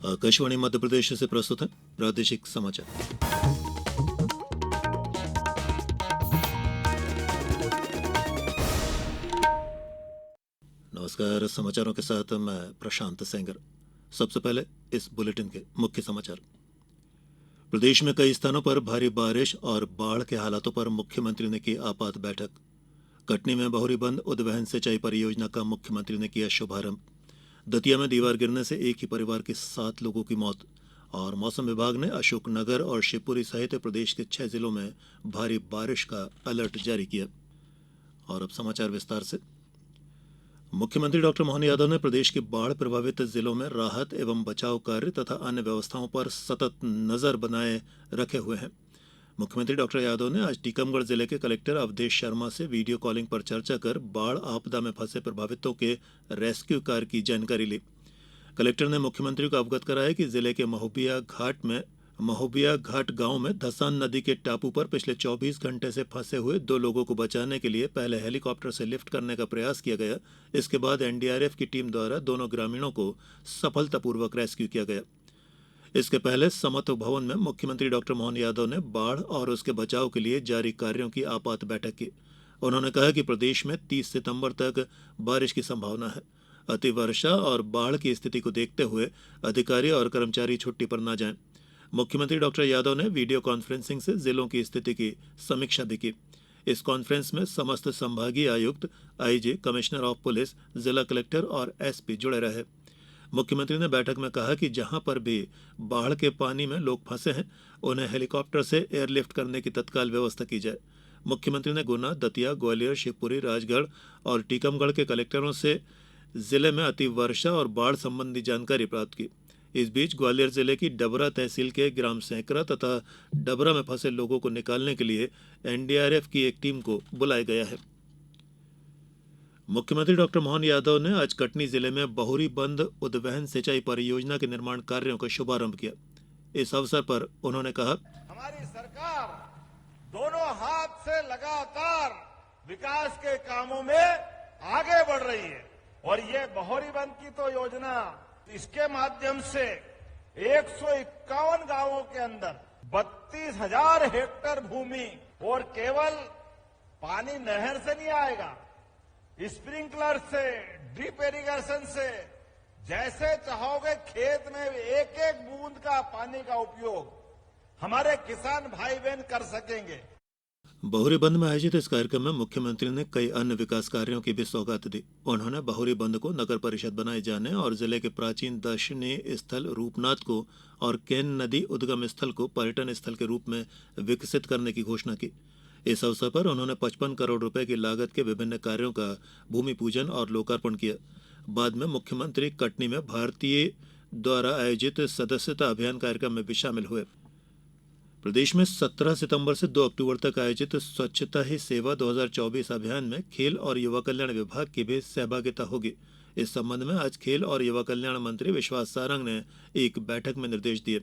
आकाशवाणी मध्य प्रदेश से प्रस्तुत है प्रादेशिक समाचार। नमस्कार, समाचारों के साथ मैं प्रशांत सेंगर। सबसे पहले इस बुलेटिन के मुख्य समाचार। प्रदेश में कई स्थानों पर भारी बारिश और बाढ़ के हालातों पर मुख्यमंत्री ने की आपात बैठक। कटनी में बहुरीबंद उद्वहन सिंचाई परियोजना का मुख्यमंत्री ने किया शुभारंभ। दतिया में दीवार गिरने से एक ही परिवार के 7 लोगों की मौत। और मौसम विभाग ने अशोकनगर और शिवपुरी सहित प्रदेश के 6 जिलों में भारी बारिश का अलर्ट जारी किया। और अब समाचार विस्तार से। मुख्यमंत्री डॉक्टर मोहन यादव ने प्रदेश के बाढ़ प्रभावित जिलों में राहत एवं बचाव कार्य तथा अन्य व्यवस्थाओं पर सतत नजर बनाए रखे हुए हैं। मुख्यमंत्री डॉक्टर यादव ने आज टीकमगढ़ जिले के कलेक्टर अवधेश शर्मा से वीडियो कॉलिंग पर चर्चा कर बाढ़ आपदा में फंसे प्रभावितों के रेस्क्यू कार्य की जानकारी ली। कलेक्टर ने मुख्यमंत्री को अवगत कराया कि जिले के महोबिया घाट गांव में धसान नदी के टापू पर पिछले 24 घंटे से फंसे हुए 2 लोगों को बचाने के लिए पहले हेलीकॉप्टर से लिफ्ट करने का प्रयास किया गया। इसके बाद एनडीआरएफ की टीम द्वारा दोनों ग्रामीणों को सफलतापूर्वक रेस्क्यू किया गया। इसके पहले समत्व भवन में मुख्यमंत्री डॉक्टर मोहन यादव ने बाढ़ और उसके बचाव के लिए जारी कार्यों की आपात बैठक की। उन्होंने कहा कि प्रदेश में 30 सितंबर तक बारिश की संभावना है। अति वर्षा और बाढ़ की स्थिति को देखते हुए अधिकारी और कर्मचारी छुट्टी पर न जाएं। मुख्यमंत्री डॉक्टर यादव ने वीडियो कॉन्फ्रेंसिंग से जिलों की स्थिति की समीक्षा भी की। इस कॉन्फ्रेंस में समस्त संभागीय आयुक्त, आईजी, कमिश्नर ऑफ पुलिस, जिला कलेक्टर और एसपी जुड़े रहे। मुख्यमंत्री ने बैठक में कहा कि जहां पर भी बाढ़ के पानी में लोग फंसे हैं उन्हें हेलीकॉप्टर से एयरलिफ्ट करने की तत्काल व्यवस्था की जाए। मुख्यमंत्री ने गुना, दतिया, ग्वालियर, शिवपुरी, राजगढ़ और टीकमगढ़ के कलेक्टरों से जिले में अति वर्षा और बाढ़ संबंधी जानकारी प्राप्त की। इस बीच ग्वालियर जिले की डबरा तहसील के ग्राम सैकरा तथा डबरा में फंसे लोगों को निकालने के लिए एनडीआरएफ की एक टीम को बुलाया गया है। मुख्यमंत्री डॉक्टर मोहन यादव ने आज कटनी जिले में बहुरी बंद उद्वहन सिंचाई परियोजना के निर्माण कार्यों का शुभारंभ किया। इस अवसर पर उन्होंने कहा, हमारी सरकार दोनों हाथ से लगातार विकास के कामों में आगे बढ़ रही है और ये बहुरी बंद की तो योजना, इसके माध्यम से 151 गांवों के अंदर 32,000 हेक्टेयर भूमि और केवल पानी नहर से नहीं आएगा, स्प्रिंकलर से, ड्रिप इरिगेशन से, जैसे चाहोगे खेत में एक एक बूंद का पानी का उपयोग हमारे किसान भाई बहन कर सकेंगे। बहुरी बंद में आयोजित इस कार्यक्रम में मुख्यमंत्री ने कई अन्य विकास कार्यों की भी सौगात दी। उन्होंने बहुरी बंद को नगर परिषद बनाए जाने और जिले के प्राचीन दर्शनीय स्थल रूपनाथ को और केन नदी उद्गम स्थल को पर्यटन स्थल के रूप में विकसित करने की घोषणा की। इस अवसर पर उन्होंने 55 करोड़ रुपए की लागत के विभिन्न कार्यों का भूमि पूजन और लोकार्पण किया। बाद में मुख्यमंत्री कटनी में भारतीय द्वारा आयोजित सदस्यता अभियान कार्यक्रम में भी शामिल हुए। प्रदेश में 17 सितंबर से 2 अक्टूबर तक आयोजित स्वच्छता ही सेवा 2024 अभियान में खेल और युवा कल्याण विभाग की भी सहभागिता होगी। इस संबंध में आज खेल और युवा कल्याण मंत्री विश्वास सारंग ने एक बैठक में निर्देश दिए।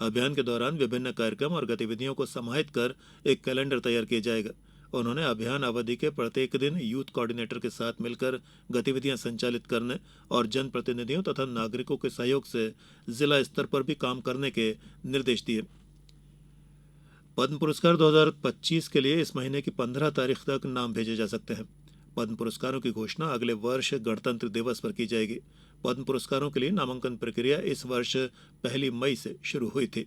अभियान के दौरान विभिन्न कार्यक्रम और गतिविधियों को समाहित कर एक कैलेंडर तैयार किया जाएगा। उन्होंने अभियान अवधि के प्रत्येक दिन यूथ कोऑर्डिनेटर के साथ मिलकर गतिविधियां संचालित करने और जनप्रतिनिधियों तथा नागरिकों के सहयोग से जिला स्तर पर भी काम करने के निर्देश दिए। पद्म पुरस्कार 2025 के लिए इस महीने की 15 तारीख तक नाम भेजे जा सकते हैं। पद्म पुरस्कारों की घोषणा अगले वर्ष गणतंत्र दिवस पर की जाएगी। पद्म पुरस्कारों के लिए नामांकन प्रक्रिया इस वर्ष 1 मई से शुरू हुई थी।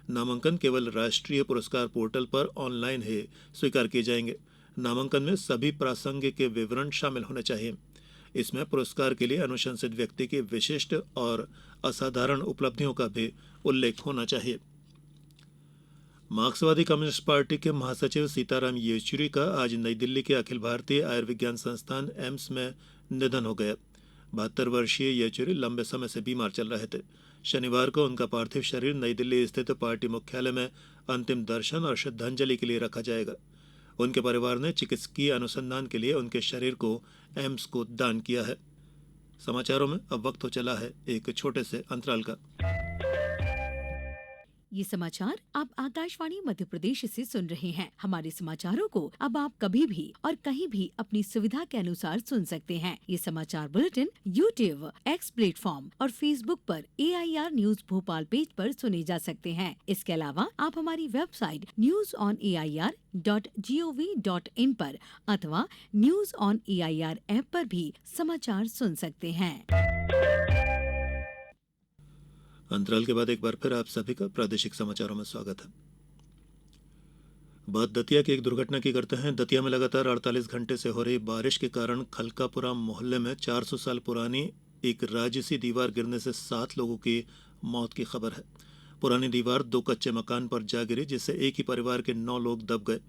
नामांकन केवल राष्ट्रीय पुरस्कार पोर्टल पर ऑनलाइन ही स्वीकार किए जाएंगे। नामांकन में सभी प्रासंगिक के विवरण शामिल होने चाहिए। इसमें पुरस्कार के लिए अनुशंसित व्यक्ति की विशिष्ट और असाधारण उपलब्धियों का भी उल्लेख होना चाहिए। मार्क्सवादी कम्युनिस्ट पार्टी के महासचिव सीताराम येचुरी का आज नई दिल्ली के अखिल भारतीय आयुर्विज्ञान संस्थान एम्स में निधन हो गया। 72 वर्षीय येचुरी लंबे समय से बीमार चल रहे थे। शनिवार को उनका पार्थिव शरीर नई दिल्ली स्थित पार्टी मुख्यालय में अंतिम दर्शन और श्रद्धांजलि के लिए रखा जाएगा। उनके परिवार ने चिकित्सकीय अनुसंधान के लिए उनके शरीर को एम्स को दान किया है। समाचारों में अब वक्त हो चला है एक छोटे से अंतराल का। ये समाचार आप आकाशवाणी मध्य प्रदेश से सुन रहे हैं। हमारे समाचारों को अब आप कभी भी और कहीं भी अपनी सुविधा के अनुसार सुन सकते हैं। ये समाचार बुलेटिन YouTube, X प्लेटफॉर्म और Facebook पर AIR न्यूज भोपाल पेज पर सुने जा सकते हैं। इसके अलावा आप हमारी वेबसाइट newsonair.gov.in पर अथवा न्यूज ऑन AIR ऐप पर भी समाचार सुन सकते हैं। अंतराल के बाद एक बार फिर आप सभी का प्रादेशिक समाचारों में स्वागत है। बात दतिया की एक दुर्घटना की करते हैं। दतिया में लगातार 48 घंटे से हो रही बारिश के कारण खलकापुरा मोहल्ले में 400 साल पुरानी एक राजसी दीवार गिरने से 7 लोगों की मौत की खबर है। पुरानी दीवार 2 कच्चे मकान पर जा गिरी, जिससे एक ही परिवार के 9 लोग दब गए।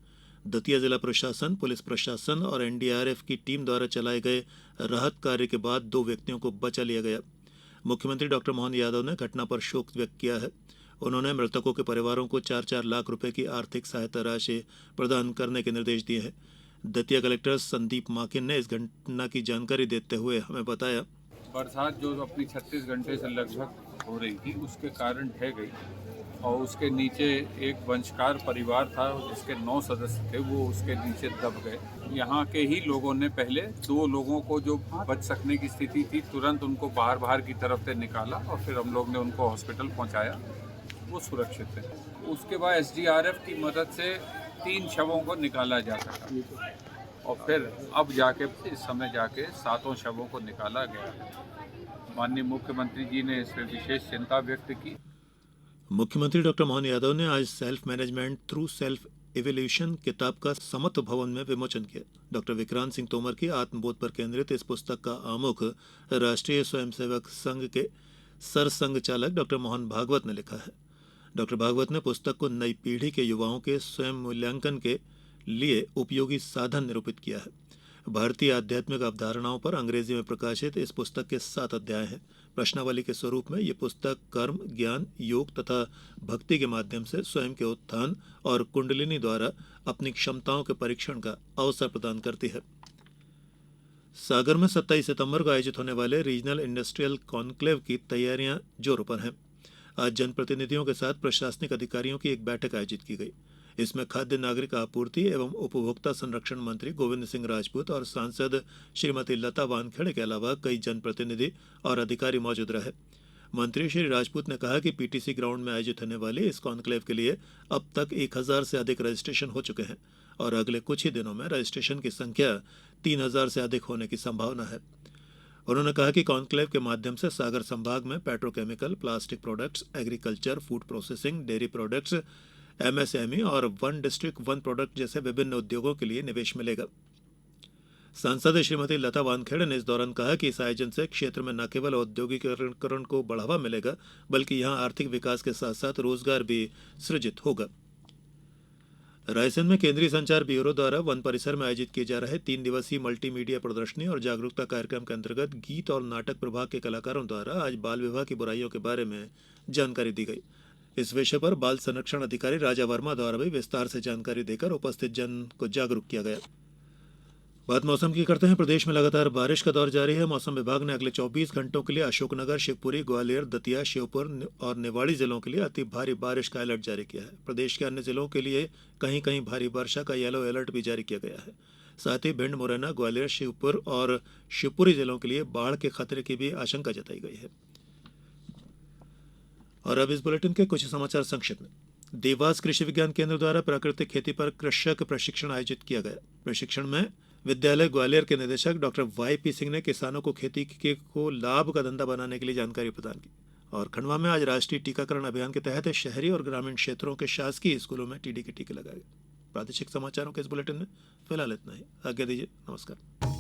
दतिया जिला प्रशासन, पुलिस प्रशासन और एनडीआरएफ की टीम द्वारा चलाए गए राहत कार्य के बाद 2 व्यक्तियों को बचा लिया गया। मुख्यमंत्री डॉक्टर मोहन यादव ने घटना पर शोक व्यक्त किया है। उन्होंने मृतकों के परिवारों को 4-4 लाख रुपए की आर्थिक सहायता राशि प्रदान करने के निर्देश दिए हैं। दतिया कलेक्टर संदीप माकिन ने इस घटना की जानकारी देते हुए हमें बताया, बरसात जो अपनी 36 घंटे से लगभग हो रही थी उसके कारण ढह गई और उसके नीचे एक वंशकार परिवार था जिसके 9 सदस्य थे, वो उसके नीचे दब गए। यहाँ के ही लोगों ने पहले 2 लोगों को जो बच सकने की स्थिति थी तुरंत उनको बाहर की तरफ से निकाला और फिर हम लोग ने उनको हॉस्पिटल पहुँचाया, वो सुरक्षित है। उसके बाद एसडीआरएफ की मदद से 3 शवों को निकाला जा सका और फिर अब जाके इस समय जाके 7 शवों को निकाला गया। माननीय मुख्यमंत्री जी ने इस पर विशेष चिंता व्यक्त की। मुख्यमंत्री डॉक्टर मोहन यादव ने आज self management through self evolution किताब का समत्व भवन में विमोचन किया। डॉक्टर विक्रांत सिंह तोमर की आत्मबोध पर केंद्रित इस पुस्तक का आमुख राष्ट्रीय स्वयंसेवक संघ के सरसंघ चालक डॉक्टर मोहन भागवत ने लिखा है। डॉक्टर भागवत ने पुस्तक को नई पीढ़ी के युवाओं के स्वयं मूल्यांकन के लिए उपयोगी साधन निरूपित किया है। भारतीय आध्यात्मिक अवधारणाओं पर अंग्रेजी में प्रकाशित इस पुस्तक के 7 अध्याय हैं। प्रश्नावली के स्वरूप में ये पुस्तक कर्म, ज्ञान, योग तथा भक्ति के माध्यम से स्वयं के उत्थान और कुंडलिनी द्वारा अपनी क्षमताओं के परीक्षण का अवसर प्रदान करती है। सागर में 27 सितंबर को आयोजित होने वाले रीजनल इंडस्ट्रियल कॉन्क्लेव की तैयारियां जोरों पर हैं। आज जनप्रतिनिधियों के साथ प्रशासनिक अधिकारियों की एक बैठक आयोजित की गई। इसमें खाद्य नागरिक आपूर्ति एवं उपभोक्ता संरक्षण मंत्री गोविंद सिंह राजपूत और सांसद श्रीमती लता वानखेड़े के अलावा कई जनप्रतिनिधि और अधिकारी मौजूद रहे। मंत्री श्री राजपूत ने कहा कि पीटीसी ग्राउंड में आयोजित होने वाले इस कॉन्क्लेव के लिए अब तक 1000 से अधिक रजिस्ट्रेशन हो चुके हैं और अगले कुछ ही दिनों में रजिस्ट्रेशन की संख्या 3000 से अधिक होने की संभावना है। उन्होंने कहा कि कॉन्क्लेव के माध्यम से सागर संभाग में petrochemical, plastic products, agriculture, food processing, dairy products, MSME और वन डिस्ट्रिक्ट वन प्रोडक्ट जैसे विभिन्न उद्योगों के लिए निवेश मिलेगा। सांसद श्रीमती लता वानखेड़े ने इस दौरान कहा कि इस आयोजन से क्षेत्र में न केवल औद्योगिकीकरण को बढ़ावा मिलेगा बल्कि यहां आर्थिक विकास के साथ साथ रोजगार भी सृजित होगा। रायसेन में केंद्रीय संचार ब्यूरो द्वारा वन परिसर में आयोजित किए जा रहे 3 दिवसीय मल्टीमीडिया प्रदर्शनी और जागरूकता कार्यक्रम के अंतर्गत गीत और नाटक प्रभाग के कलाकारों द्वारा आज बाल विवाह की बुराइयों के बारे में जानकारी दी गई। इस विषय पर बाल संरक्षण अधिकारी राजा वर्मा द्वारा भी विस्तार से जानकारी देकर उपस्थित जन को जागरूक किया गया। बात मौसम की करते हैं। प्रदेश में लगातार बारिश का दौर जारी है। मौसम विभाग ने अगले 24 घंटों के लिए अशोकनगर, शिवपुरी, ग्वालियर, दतिया, श्योपुर और निवाड़ी जिलों के लिए अति भारी बारिश का अलर्ट जारी किया है। प्रदेश के अन्य जिलों के लिए कहीं कहीं भारी वर्षा का येलो अलर्ट भी जारी किया गया है। साथ ही भिंड, मुरैना, ग्वालियर, श्योपुर और शिवपुरी जिलों के लिए बाढ़ के खतरे की भी आशंका जताई गई है। और अब इस बुलेटिन के कुछ समाचार संक्षिप्त में। देवास कृषि विज्ञान केंद्र द्वारा प्राकृतिक खेती पर कृषक प्रशिक्षण आयोजित किया गया। प्रशिक्षण में विद्यालय ग्वालियर के निदेशक डॉक्टर वाई.पी. सिंह ने किसानों को खेती को लाभ का धंधा बनाने के लिए जानकारी प्रदान की। और खंडवा में आज राष्ट्रीय टीकाकरण अभियान के तहत शहरी और ग्रामीण क्षेत्रों के शासकीय स्कूलों में टीडी के टीके लगाए गए। प्रादेशिक समाचारों के इस बुलेटिन में फिलहाल इतना ही। आज्ञा दीजिए। नमस्कार।